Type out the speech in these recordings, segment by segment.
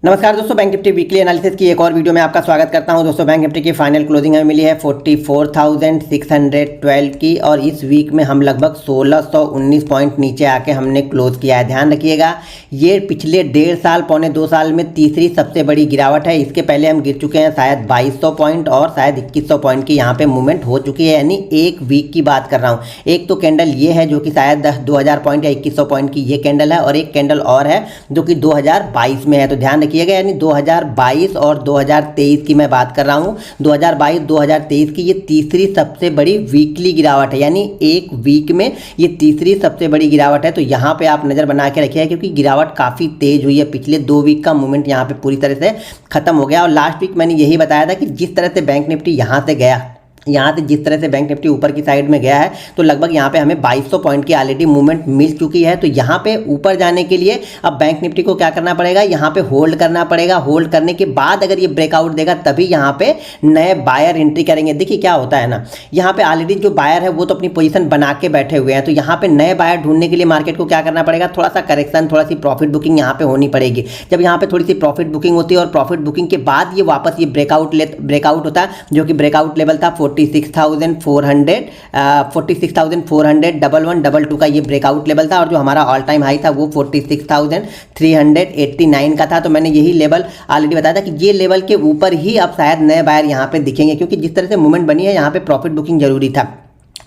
नमस्कार दोस्तों, bank Nifty weekly analysis की एक और वीडियो में आपका स्वागत करता हूं। दोस्तों बैंक निफ्टी की फाइनल क्लोजिंग हमें मिली है 44,612 की और इस वीक में हम लगभग 1619 पॉइंट नीचे आके हमने क्लोज किया है। ध्यान रखिएगा, ये पिछले 1.5 साल पौने 2 साल में तीसरी सबसे बड़ी गिरावट है। इसके पहले हम गिर चुके हैं शायद 2200 पॉइंट और शायद 2100 पॉइंट की यहाँ पे मूवमेंट हो चुकी है, यानी एक वीक की बात कर रहा हूँ। एक तो कैंडल ये है जो कि शायद 2000 पॉइंट या 2100 पॉइंट की ये कैंडल है और एक कैंडल और है जो कि 2022 में है। तो ध्यान रखिएगा, यानी 2022 और 2023 की मैं बात कर रहा हूँ। 2022-2023 की ये तीसरी सबसे बड़ी वीकली गिरावट है, यानी एक वीक में ये तीसरी सबसे बड़ी गिरावट है। तो यहाँ पे आप नज़र बना के रखिए क्योंकि गिरावट काफ़ी तेज हुई है। पिछले 2 वीक का मूवमेंट यहाँ पे पूरी तरह से खत्म हो गया और लास्ट वीक मैंने यही बताया था कि जिस तरह से बैंक निफ्टी यहाँ से गया, यहाँ से जिस तरह से बैंक निफ्टी ऊपर की साइड में गया है, तो लगभग यहाँ पे हमें 2200 पॉइंट की ऑलरेडी मूवमेंट मिल चुकी है। तो यहाँ पे ऊपर जाने के लिए अब बैंक निफ्टी को क्या करना पड़ेगा, यहाँ पे होल्ड करना पड़ेगा। होल्ड करने के बाद अगर ये ब्रेकआउट देगा तभी यहाँ पे नए बायर एंट्री करेंगे। देखिए क्या होता है ना, यहाँ पे ऑलरेडी जो बायर है वो तो अपनी पोजीशन बना के बैठे हुए हैं। तो यहाँ पे नए बायर ढूंढने के लिए मार्केट को क्या करना पड़ेगा, थोड़ा सा करेक्शन, थोड़ा सी प्रॉफिट बुकिंग यहाँ पे होनी पड़ेगी। जब यहाँ पे थोड़ी सी प्रॉफिट बुकिंग होती है और प्रॉफिट बुकिंग के बाद ये वापस ये ब्रेकआउट होता है, जो कि ब्रेकआउट लेवल था 46,400 का ये ब्रेकआउट लेवल था और जो हमारा ऑल टाइम हाई था वो 46,389 का था। तो मैंने यही लेवल ऑलरेडी बताया था कि ये लेवल के ऊपर ही अब शायद नए बायर यहाँ पे दिखेंगे, क्योंकि जिस तरह से मूवमेंट बनी है यहाँ पे प्रॉफिट बुकिंग जरूरी था।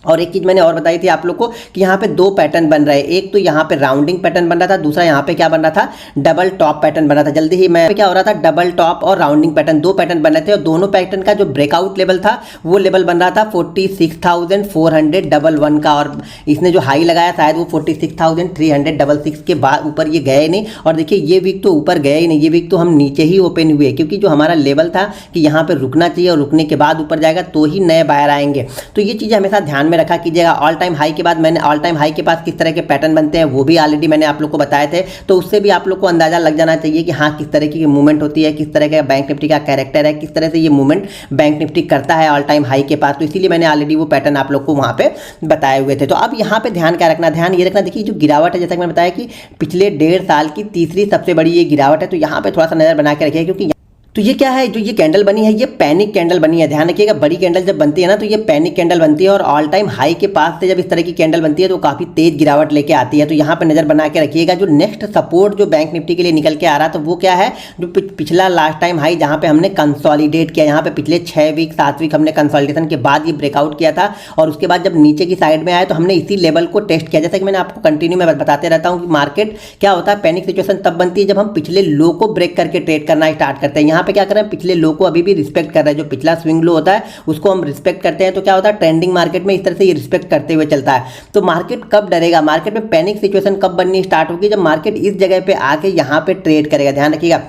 और एक चीज़ मैंने और बताई थी आप लोग को कि यहाँ पे 2 पैटर्न बन रहे हैं। एक तो यहाँ पे राउंडिंग पैटर्न बन रहा था, दूसरा यहाँ पे क्या बन रहा था, डबल टॉप पैटर्न बन रहा था। जल्दी ही मैं क्या हो रहा था, डबल टॉप और राउंडिंग पैटर्न 2 पैटर्न बन रहे थे और दोनों पैटर्न का जो ब्रेकआउट लेवल था वो लेवल बन रहा था 46,411 का और इसने जो हाई लगाया शायद वो 46,366 के बाद ऊपर ये गए नहीं। और देखिए ये वीक तो ऊपर गए ही नहीं, ये वीक तो हम नीचे ही ओपन हुए, क्योंकि जो हमारा लेवल था कि यहाँ पे रुकना चाहिए और रुकने के बाद ऊपर जाएगा तो ही नए बायर आएंगे। तो ये चीज़ें हमेशा ध्यान में रखा कीजिएगा। ऑल टाइम हाई के बाद मैंने ऑल टाइम हाई के पास किस तरह के पैटर्न बनते हैं वो भी ऑलरेडी मैंने आप लोग को बताए थे। तो उससे भी आप लोग को अंदाजा लग जाना चाहिए कि हाँ किस तरह की मूवमेंट होती है, किस तरह का बैंक निफ्टी का कैरेक्टर है, किस तरह से ये मूवमेंट बैंक निफ्टी करता है ऑल टाइम हाई के पास। तो इसीलिए मैंने ऑलरेडी वो पैटर्न आप लोग को वहाँ पे बताए हुए थे। तो अब यहाँ पे ध्यान क्या रखना, ध्यान ये रखना, देखिए जो गिरावट है जैसा कि मैंने बताया कि पिछले 1.5 साल की तीसरी सबसे बड़ी ये गिरावट है। तो यहाँ पे थोड़ा सा नजर बना के रखिए, क्योंकि तो ये क्या है, जो ये कैंडल बनी है ये पैनिक कैंडल बनी है। ध्यान रखिएगा, बड़ी कैंडल जब बनती है ना तो ये पैनिक कैंडल बनती है और ऑल टाइम हाई के पास से जब इस तरह की कैंडल बनती है तो काफ़ी तेज गिरावट लेके आती है। तो यहाँ पे नज़र बना के रखिएगा, जो नेक्स्ट सपोर्ट जो बैंक निफ्टी के लिए निकल के आ रहा था वो क्या है, जो पिछला लास्ट टाइम हाई जहाँ पे हमने कंसोलिडेट किया, यहाँ पे पिछले 6 वीक 7 वीक हमने कंसोलिडेशन के बाद ये ब्रेकआउट किया था और उसके बाद जब नीचे की साइड में आया तो हमने इसी लेवल को टेस्ट किया। जैसा कि मैंने आपको कंटिन्यू में बताते रहता हूँ कि मार्केट क्या होता है, पैनिक सिचुएशन तब बनती है जब हम पिछले लो को ब्रेक करके ट्रेड करना स्टार्ट करते हैं। यहाँ पे क्या कर रहे हैं, पिछले लो को अभी भी रिस्पेक्ट कर रहा है। जो पिछला स्विंग लो होता है उसको हम रिस्पेक्ट करते हैं। तो क्या होता है, ट्रेंडिंग मार्केट में इस तरह से ये रिस्पेक्ट करते हुए चलता है। तो मार्केट कब डरेगा, मार्केट में पैनिक सिचुएशन कब बननी स्टार्ट होगी, जब मार्केट इस जगह पे आके यहाँ पे ट्रेड करेगा। ध्यान रखिएगा,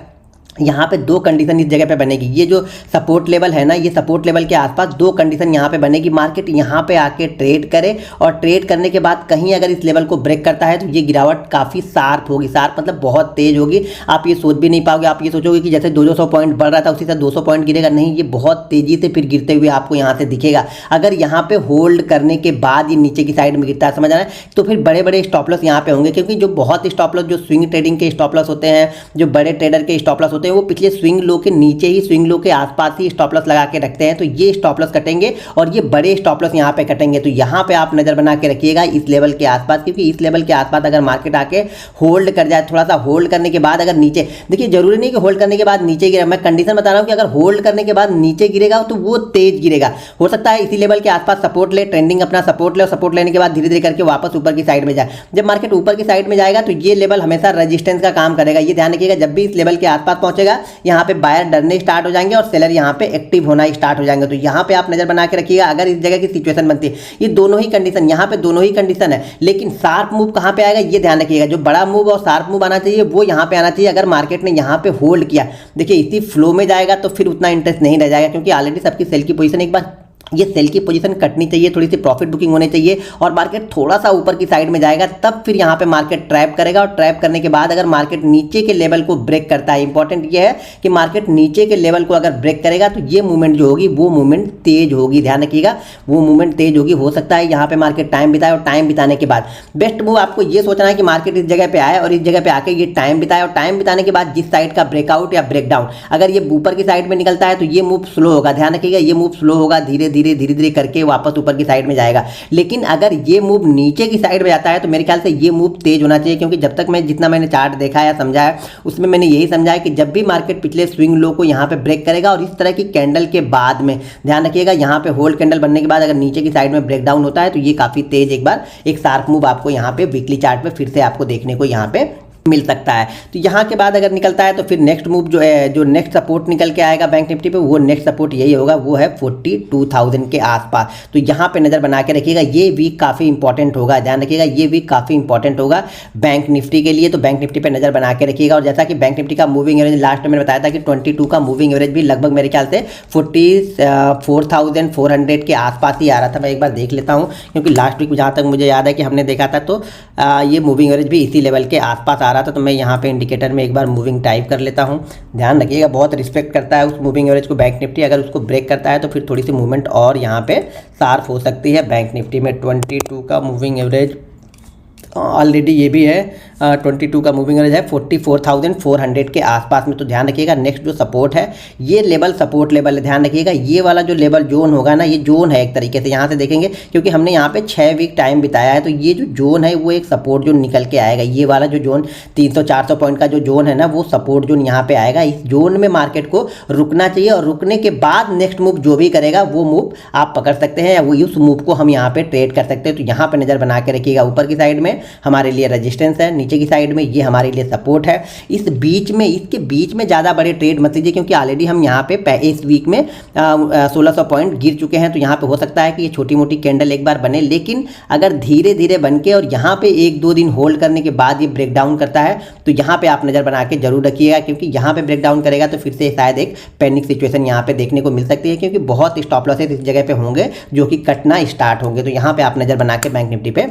यहाँ पे 2 कंडीशन इस जगह पे बनेगी। ये जो सपोर्ट लेवल है ना, ये सपोर्ट लेवल के आसपास 2 कंडीशन यहाँ पे बनेगी। मार्केट यहाँ पे आके ट्रेड करे और ट्रेड करने के बाद कहीं अगर इस लेवल को ब्रेक करता है तो ये गिरावट काफ़ी शार्प होगी। शार्प मतलब बहुत तेज होगी, आप ये सोच भी नहीं पाओगे। आप ये सोचोगे कि जैसे 200 पॉइंट बढ़ रहा था उसी से 200 पॉइंट गिरेगा, नहीं, ये बहुत तेज़ी से फिर गिरते हुए आपको यहाँ से दिखेगा। अगर यहाँ पे होल्ड करने के बाद ये नीचे की साइड में गिरता है, समझ आ रहा है, तो फिर बड़े बड़े स्टॉप लॉस यहाँ पे होंगे, क्योंकि जो बहुत स्टॉप लॉस जो स्विंग ट्रेडिंग के स्टॉप लॉस होते हैं, जो बड़े ट्रेडर के स्टॉप लॉस होते हैं, वो पिछले स्विंग लो के नीचे ही, स्विंग लो के आसपास ही स्टॉप लॉस लगा के रखते हैं। तो ये स्टॉप लॉस कटेंगे और ये बड़े स्टॉप लॉस यहाँ पे कटेंगे। तो यहाँ पे आप नजर बना के रखिएगा इस लेवल के आसपास, क्योंकि इस लेवल के आसपास अगर मार्केट आके होल्ड कर जाए, थोड़ा सा होल्ड करने के बाद अगर नीचे, देखिए जरूरी नहीं कि होल्ड करने के बाद नीचे गिरे, मैं कंडीशन बता रहा हूँ कि अगर होल्ड करने के बाद नीचे गिरेगा तो वो तेज गिरेगा। हो सकता है इसी लेवल के आसपास सपोर्ट ले, ट्रेंडिंग अपना सपोर्ट ले और सपोर्ट लेने के बाद धीरे धीरे करके वापस ऊपर की साइड में जाए। जब मार्केट ऊपर की साइड में जाएगा तो ये लेवल हमेशा रेजिस्टेंस का काम करेगा। ये ध्यान रखिएगा, जब भी इस लेवल के आसपास पहुंचेगा यहाँ पे बायर डरने स्टार्ट हो जाएंगे और सेलर यहाँ पे एक्टिव होना स्टार्ट हो जाएंगे। तो यहाँ पे आप नजर बना के रखिएगा, अगर इस जगह की सिचुएशन बनती है, ये दोनों ही कंडीशन, यहाँ पे दोनों ही कंडीशन है, लेकिन शार्प मूव कहाँ पे आएगा ये ध्यान रखिएगा। जो बड़ा मूव और शार्प मूव आना चाहिए वो यहाँ पे आना चाहिए। अगर मार्केट ने यहाँ पे होल्ड किया, देखिए इसी फ्लो में जाएगा तो फिर उतना इंटरेस्ट नहीं रह जाएगा, क्योंकि ऑलरेडी सबकी सेल की पोजीशन एक बार ये सेल की पोजीशन कटनी चाहिए, थोड़ी सी प्रॉफिट बुकिंग होनी चाहिए और मार्केट थोड़ा सा ऊपर की साइड में जाएगा, तब फिर यहाँ पे मार्केट ट्रैप करेगा और ट्रैप करने के बाद अगर मार्केट नीचे के लेवल को ब्रेक करता है, इंपॉर्टेंट ये है कि मार्केट नीचे के लेवल को अगर ब्रेक करेगा तो ये मूवमेंट जो होगी वो मूवमेंट तेज होगी, ध्यान रखिएगा, वो मूवमेंट तेज होगी। हो सकता है यहाँ पे मार्केट टाइम बिताए और टाइम बिताने के बाद बेस्ट मूव आपको ये सोचना है कि मार्केट इस जगह पे आए और इस जगह पे आके ये टाइम बिताए और टाइम बिताने के बाद जिस साइड का ब्रेकआउट या ब्रेकडाउन अगर ये ऊपर की साइड में निकलता है तो ये मूव स्लो होगा, ध्यान रखिएगा, ये मूव स्लो होगा, धीरे धीरे करके वापस ऊपर की साइड में जाएगा। लेकिन अगर ये मूव नीचे की साइड में जाता है तो मेरे ख्याल से ये मूव तेज होना चाहिए, क्योंकि जब तक मैं जितना मैंने चार्ट देखा या समझा है उसमें मैंने यही समझा है कि जब भी मार्केट पिछले स्विंग लो को यहाँ पे ब्रेक करेगा और इस तरह की कैंडल के बाद में, ध्यान रखिएगा, यहाँ पे होल्ड कैंडल बनने के बाद अगर नीचे की साइड में ब्रेकडाउन होता है तो ये काफी तेज एक बार एक शार्प मूव आपको यहाँ पे वीकली चार्ट पे फिर से आपको देखने को यहाँ पे मिल सकता है। तो यहाँ के बाद अगर निकलता है तो फिर नेक्स्ट मूव जो है, जो नेक्स्ट सपोर्ट निकल के आएगा बैंक निफ्टी पे, वो नेक्स्ट सपोर्ट यही होगा, वो है 42,000 के आसपास। तो यहाँ पे नज़र बना के रखिएगा, ये वीक काफ़ी इंपॉर्टेंट होगा, ध्यान रखिएगा, ये वीक काफ़ी इंपॉर्टेंट होगा बैंक निफ्टी के लिए। तो बैंक निफ्टी पे नज़र बना के रखिएगा। और जैसा कि बैंक निफ्टी का मूविंग एवरेज लास्ट में मैंने बताया था कि 22 का मूविंग एवरेज भी लगभग मेरे ख्याल से 44,400 के आसपास ही आ रहा था। मैं एक बार देख लेता हूँ, क्योंकि लास्ट वीक जहाँ तक मुझे याद है कि हमने देखा था तो ये मूविंग एवरेज भी इसी लेवल के आसपास आ रहा था। तो मैं यहाँ पे इंडिकेटर में एक बार मूविंग टाइप कर लेता हूँ। ध्यान रखिएगा, बहुत रिस्पेक्ट करता है उस मूविंग एवरेज को बैंक निफ्टी, अगर उसको ब्रेक करता है तो फिर थोड़ी सी मूवमेंट और यहाँ पे शार्प हो सकती है बैंक निफ्टी में। 22 का मूविंग एवरेज ऑलरेडी ये भी है, 22 का मूविंग एवरेज है 44,400 के आसपास में। तो ध्यान रखिएगा, नेक्स्ट जो सपोर्ट है ये लेवल सपोर्ट लेवल है, ध्यान रखिएगा, ये वाला जो लेवल जोन होगा ना, ये जोन है एक तरीके से, यहाँ से देखेंगे क्योंकि हमने यहाँ पे 6 वीक टाइम बिताया है, तो ये जो जोन है वो एक सपोर्ट जोन निकल के आएगा। ये वाला जो जोन 300-400 पॉइंट का जो जोन है ना, वो सपोर्ट जोन यहाँ पे आएगा। इस जोन में मार्केट को रुकना चाहिए और रुकने के बाद नेक्स्ट मूव जो भी करेगा वो मूव आप पकड़ सकते हैं, या वो उस मूव को हम यहाँ पे ट्रेड कर सकते हैं। तो यहाँ पे नज़र बना के रखिएगा, ऊपर की साइड में हमारे लिए रेजिस्टेंस है, नीचे की साइड में ये हमारे लिए सपोर्ट है। इस बीच में, इसके बीच में ज़्यादा बड़े ट्रेड मत लीजिए, क्योंकि ऑलरेडी हम यहाँ पे इस वीक में 1600 पॉइंट गिर चुके हैं। तो यहाँ पे हो सकता है कि ये छोटी मोटी कैंडल एक बार बने, लेकिन अगर धीरे धीरे बन के और यहाँ पे 1-2 दिन होल्ड करने के बाद ये ब्रेकडाउन करता है तो यहाँ पे आप नज़र बना के जरूर रखिएगा, क्योंकि यहाँ पे ब्रेकडाउन करेगा तो फिर से शायद एक पैनिक सिचुएशन यहाँ पे देखने को मिल सकती है, क्योंकि बहुत स्टॉप लॉसेस इस जगह पे होंगे जो कि कटना स्टार्ट होंगे। तो यहाँ पे आप नज़र बना के बैंक निफ्टी पे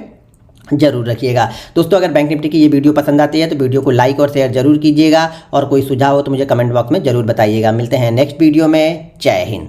जरूर रखिएगा। दोस्तों, अगर बैंक निफ्टी की ये वीडियो पसंद आती है तो वीडियो को लाइक और शेयर जरूर कीजिएगा, और कोई सुझाव हो तो मुझे कमेंट बॉक्स में जरूर बताइएगा। मिलते हैं नेक्स्ट वीडियो में। जय हिंद।